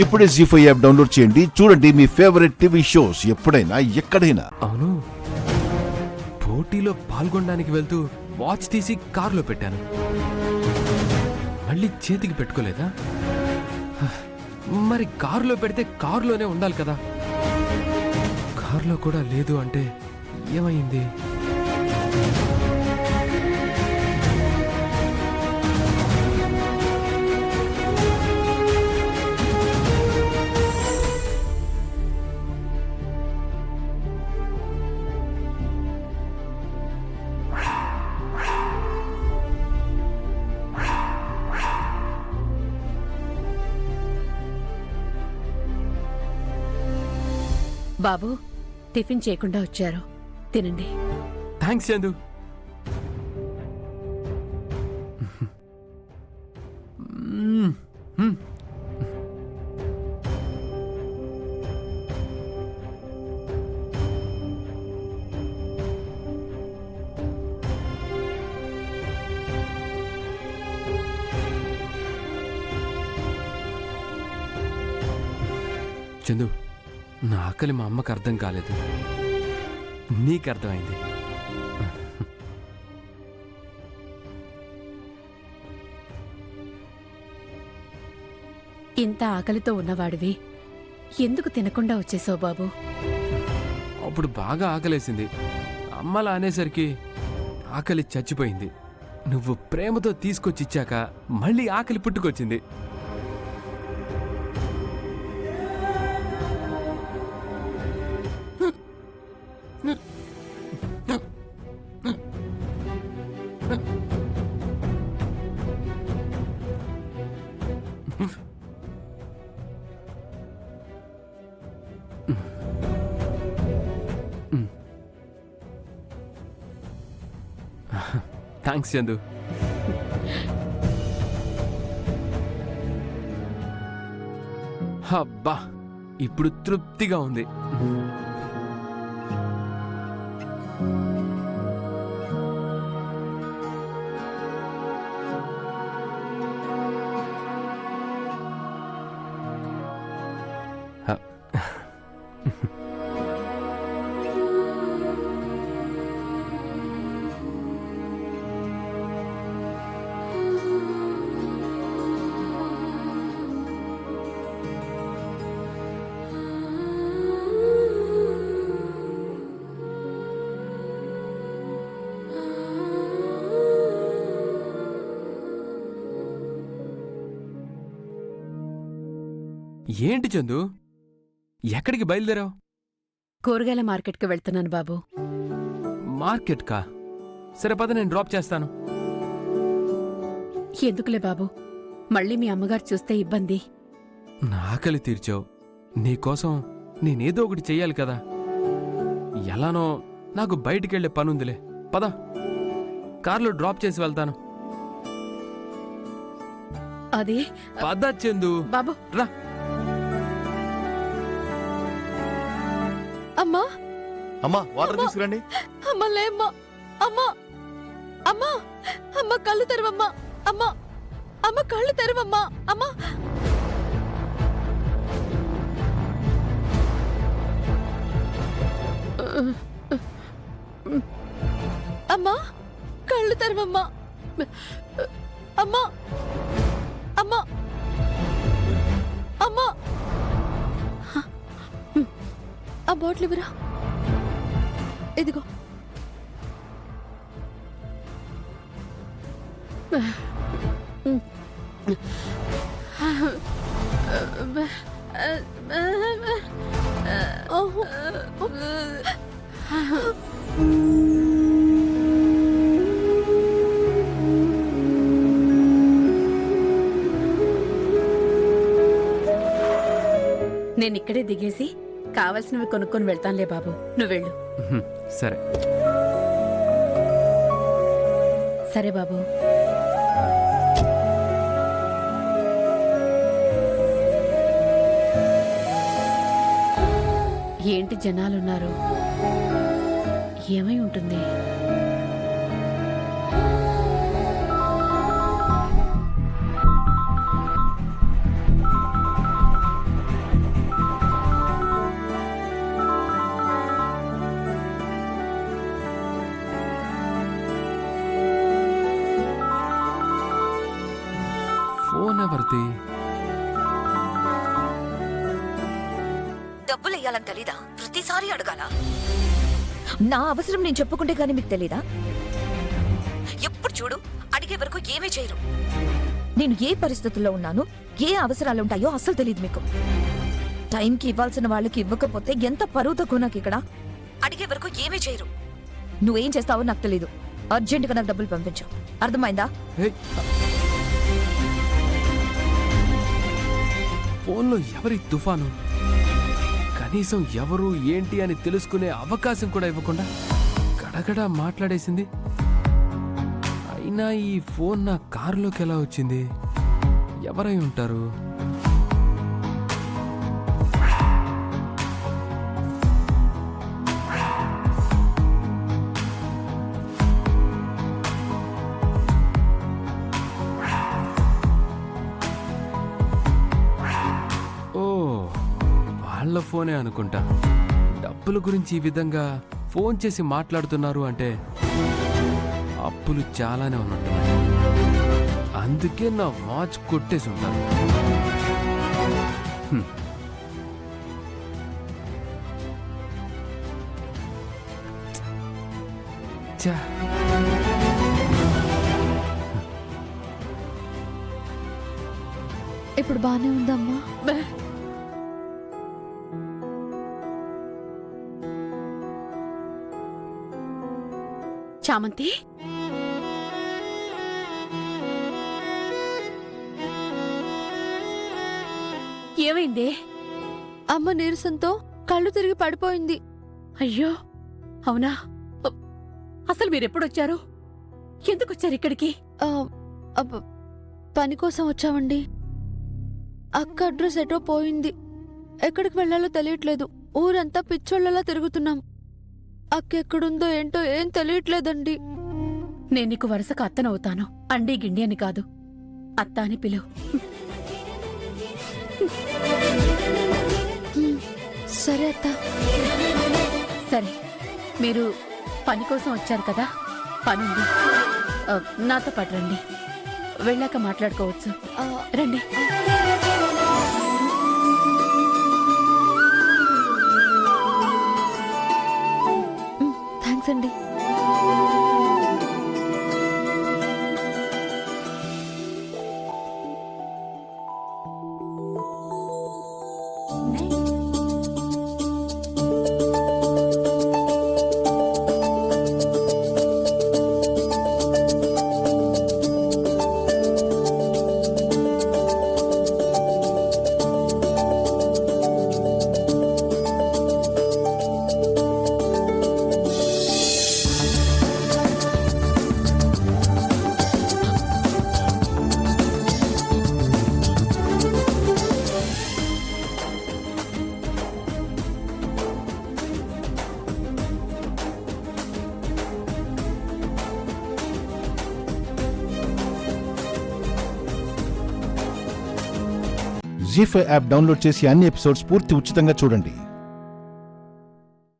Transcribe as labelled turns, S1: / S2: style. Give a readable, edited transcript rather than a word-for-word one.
S1: ఇప్పుడే జీ5 app download చేయండి. చూడండి మీ ఫేవరెట్ టీవీ షోస్ ఎప్పుడైనా ఎక్కడైనా.
S2: అవును, పోటీలో పాల్గొనడానికి వెళ్తూ వాచ్ తీసి కారులో పెట్టాను. మళ్ళీ చేతికి పెట్టుకోలేదా? మరి కారులో పెడితే కారులోనే ఉండాలి కదా. కారులో కూడా లేదు అంటే ఏమైంది?
S3: బాబు, టిఫిన్ చేయకుండా వచ్చారు, తినండి.
S2: థ్యాంక్స్ చందు. చందు, నా ఆకలి మా అమ్మకు అర్థం కాలేదు, నీకు అర్థమైంది.
S3: ఇంత ఆకలితో ఉన్నవాడివి ఎందుకు తినకుండా వచ్చేసావు బాబు?
S2: అప్పుడు బాగా ఆకలేసింది. అమ్మలా అనేసరికి ఆకలి చచ్చిపోయింది. నువ్వు ప్రేమతో తీసుకొచ్చి ఇచ్చాక మళ్ళీ ఆకలి పుట్టుకొచ్చింది. థ్యాంక్స్ చందు. అబ్బా, ఇప్పుడు తృప్తిగా ఉంది. ఏంటి చందు, ఎక్కడికి బయలుదేరావు?
S3: కూరగాయల మార్కెట్కి వెళ్తున్నాను బాబు.
S2: మార్కెట్కా? సరే పద, నేను డ్రాప్ చేస్తాను.
S3: ఎందుకులే బాబు, మళ్ళీ మీ అమ్మగారు చూస్తే ఇబ్బంది.
S2: నా ఆకలి తీర్చావు, నీకోసం నేనేదో ఒకటి చెయ్యాలి కదా. ఎలానో నాకు బయటికెళ్లే పనుందిలే. పద, కార్లో డ్రాప్ చేసి వెళ్తాను.
S3: అదే
S2: పద చందు,
S3: బాబు.
S2: రా.
S3: అమ్మా,
S4: అమ్మా, వాటర్ తీసుకురండి.
S3: అమ్మా లేమ్మా, అమ్మా, అమ్మా, అమ్మ కళ్ళు తెరవమ్మా, అమ్మా, అమ్మ కళ్ళు తెరవమ్మా, అమ్మా. అమ్మా కళ్ళు తెరవమ్మా, అమ్మా, అమ్మా, అమ్మా. ఆ బాటిల్ ఇవ్వరా, ఇదిగో. నేనిక్కడే దిగేసి కావలసినవి కొనుక్కొని వెళ్తానులే బాబు, నువ్వు వెళ్ళు.
S2: సరే
S3: సరే బాబు. ఏంటి జనాలున్నారు, ఏమై ఉంటుంది?
S5: డబ్బులు ఇయ్యాలని తెలీదా? ప్రతిసారి అడగాల? నా అవసరం నేను చెప్పుకుంటే గానీ మీకు తెలీదా? ఎప్పుడు చూడు అడిగే వరకు ఏమీ చేయరు. నేను ఏ పరిస్థితుల్లో ఉన్నాను, ఏ అవసరాలు ఉంటాయో అస్సలు తెలియదు మీకు. టైంకి ఇవ్వాల్సిన వాళ్ళకి ఇవ్వకపోతే ఎంత పరువు తక్కువ నాకు ఇక్కడ. అడిగే వరకు ఏమీ చేయరు. నువ్వేం చేస్తావో నాకు తెలీదు. అర్జెంటుగా నాకు డబ్బులు పంపించు, అర్థమైందా?
S2: ఏయ్, ఫోన్లో ఎవరి తుఫాను? కనీసం ఎవరు ఏంటి అని తెలుసుకునే అవకాశం కూడా ఇవ్వకుండా గడగడ మాట్లాడేసింది. అయినా ఈ ఫోన్ నా కారులోకి ఎలా వచ్చింది? ఎవరై ఉంటారు? ఓ, వాళ్ళ ఫోనే అనుకుంటా. డబ్బుల గురించి ఈ విధంగా ఫోన్ చేసి మాట్లాడుతున్నారు అంటే అప్పులు చాలానే ఉన్నట్టున్నాయి. అందుకే నా వాచ్ కొట్టేసి ఉంటాను. హ్మ్. ఛా.
S3: ఇప్పుడు బానే ఉందమ్మా?
S6: చామంతి, ఏమైంది?
S3: అమ్మ నీరసంతో కళ్ళు తిరిగి పడిపోయింది.
S6: అయ్యో, అవునా? అసలు మీరెప్పుడొచ్చారు? ఎందుకొచ్చారు ఇక్కడికి?
S3: ఆ, అబ్బ, పని కోసం వచ్చామండి. అక్క అడ్రస్ ఎటో పోయింది. ఎక్కడికి వెళ్ళాలో తెలియట్లేదు. ఊరంతా పిచ్చోళ్ళలా తిరుగుతున్నాం. అక్క ఎక్కడుందో ఏంటో ఏం తెలియట్లేదండి.
S6: నేను నీకు వరుసగా అత్తనవుతాను. అండి గిండి అని కాదు, అత్త అని పిలువు.
S3: సరే అత్త.
S6: సరే, మీరు పని కోసం వచ్చారు కదా, పనుంది. నాతో పాటు రండి, వెళ్ళాక మాట్లాడుకోవచ్చు.
S3: ఆ,
S6: రండి.
S3: థ్యాంక్స్ అండి.
S1: జీ5 యాప్ డౌన్లోడ్ చేసి అన్ని ఎపిసోడ్స్ పూర్తి ఉచితంగా చూడండి.